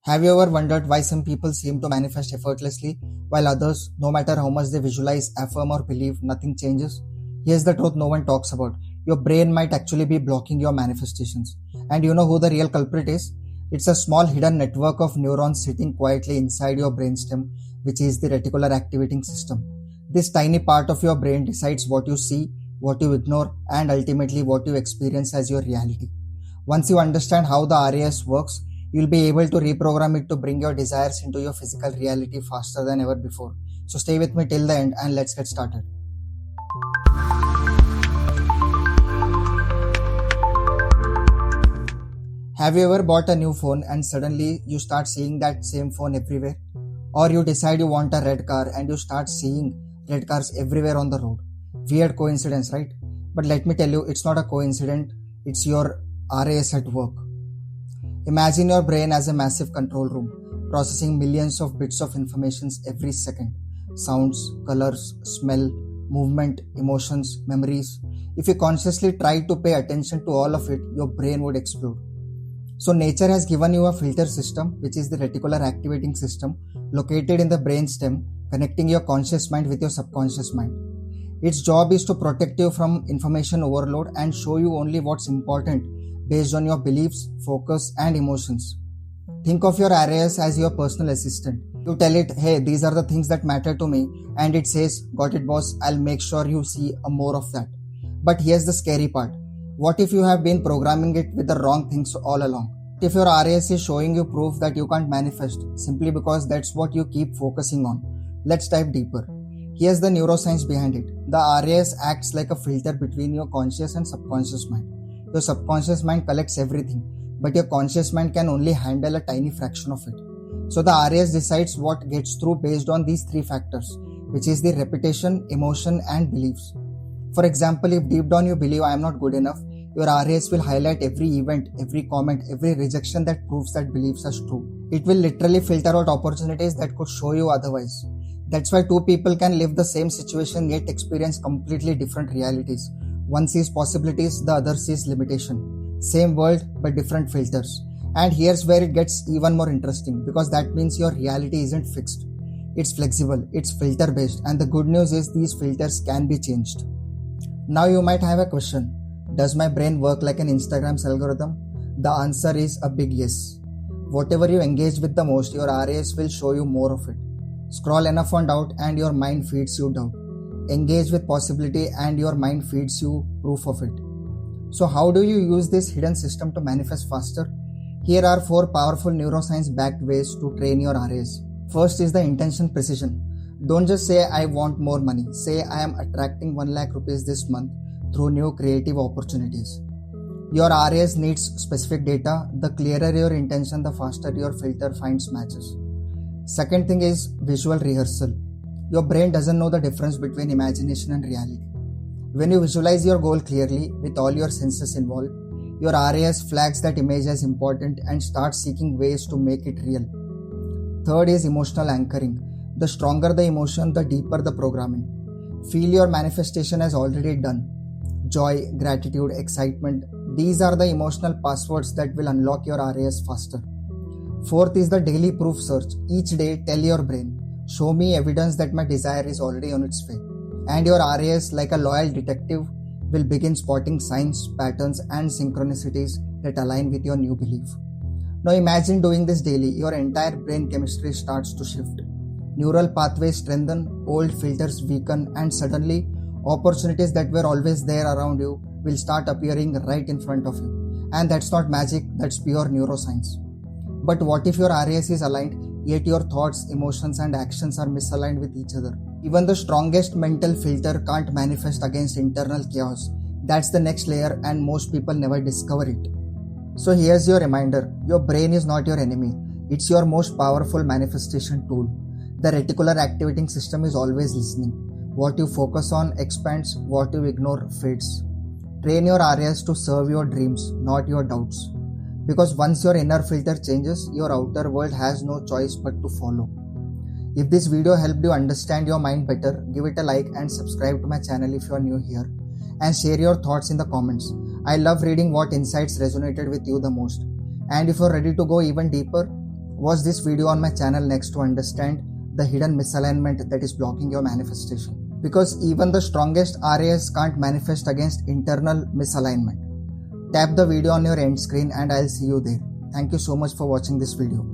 Have you ever wondered why some people seem to manifest effortlessly while others, no matter how much they visualize, affirm, or believe, nothing changes? Here's the truth no one talks about. Your brain might actually be blocking your manifestations. And you know who the real culprit is? It's a small hidden network of neurons sitting quietly inside your brainstem, which is the reticular activating system. This tiny part of your brain decides what you see, what you ignore, and ultimately what you experience as your reality. Once you understand how the RAS works, you'll be able to reprogram it to bring your desires into your physical reality faster than ever before. So stay with me till the end and let's get started. Have you ever bought a new phone and suddenly you start seeing that same phone everywhere? Or you decide you want a red car and you start seeing red cars everywhere on the road? Weird coincidence, right? But let me tell you, it's not a coincidence, it's your RAS at work. Imagine your brain as a massive control room, processing millions of bits of information every second. Sounds, colors, smell, movement, emotions, memories. If you consciously try to pay attention to all of it, your brain would explode. So nature has given you a filter system, which is the reticular activating system, located in the brainstem, connecting your conscious mind with your subconscious mind. Its job is to protect you from information overload and show you only what's important based on your beliefs, focus, and emotions. Think of your RAS as your personal assistant. You tell it, hey, these are the things that matter to me, and it says, got it boss, I'll make sure you see more of that. But here's the scary part. What if you have been programming it with the wrong things all along? If your RAS is showing you proof that you can't manifest simply because that's what you keep focusing on? Let's dive deeper. Here's the neuroscience behind it. The RAS acts like a filter between your conscious and subconscious mind. Your subconscious mind collects everything, but your conscious mind can only handle a tiny fraction of it. So the RAS decides what gets through based on these three factors, which is the repetition, emotion, and beliefs. For example, if deep down you believe I am not good enough, your RAS will highlight every event, every comment, every rejection that proves that beliefs are true. It will literally filter out opportunities that could show you otherwise. That's why two people can live the same situation yet experience completely different realities. One sees possibilities, the other sees limitation. Same world but different filters. And here's where it gets even more interesting, because that means your reality isn't fixed. It's flexible, it's filter based, and the good news is these filters can be changed. Now you might have a question. Does my brain work like an Instagram's algorithm? The answer is a big yes. Whatever you engage with the most, your RAS will show you more of it. Scroll enough on doubt and your mind feeds you doubt. Engage with possibility and your mind feeds you proof of it. So how do you use this hidden system to manifest faster? Here are 4 powerful neuroscience backed ways to train your RAS. First is the intention precision. Don't just say I want more money. Say I am attracting 1 lakh rupees this month through new creative opportunities. Your RAS needs specific data. The clearer your intention, the faster your filter finds matches. Second thing is visual rehearsal. Your brain doesn't know the difference between imagination and reality. When you visualize your goal clearly with all your senses involved, your RAS flags that image as important and starts seeking ways to make it real. Third is emotional anchoring. The stronger the emotion, the deeper the programming. Feel your manifestation as already done. Joy, gratitude, excitement. These are the emotional passwords that will unlock your RAS faster. Fourth is the daily proof search. Each day, tell your brain, show me evidence that my desire is already on its way. And your RAS, like a loyal detective, will begin spotting signs, patterns, and synchronicities that align with your new belief. Now imagine doing this daily. Your entire brain chemistry starts to shift. Neural pathways strengthen, old filters weaken, and suddenly, opportunities that were always there around you will start appearing right in front of you. And that's not magic, that's pure neuroscience. But what if your RAS is aligned, yet your thoughts, emotions, and actions are misaligned with each other? Even the strongest mental filter can't manifest against internal chaos. That's the next layer, and most people never discover it. So here's your reminder. Your brain is not your enemy. It's your most powerful manifestation tool. The reticular activating system is always listening. What you focus on expands, what you ignore fades. Train your RAS to serve your dreams, not your doubts. Because once your inner filter changes, your outer world has no choice but to follow. If this video helped you understand your mind better, give it a like and subscribe to my channel if you are new here. And share your thoughts in the comments. I love reading what insights resonated with you the most. And if you're ready to go even deeper, Watch this video on my channel next to understand the hidden misalignment that is blocking your manifestation. Because even the strongest RAS can't manifest against internal misalignment. Tap the video on your end screen and I'll see you there. Thank you so much for watching this video.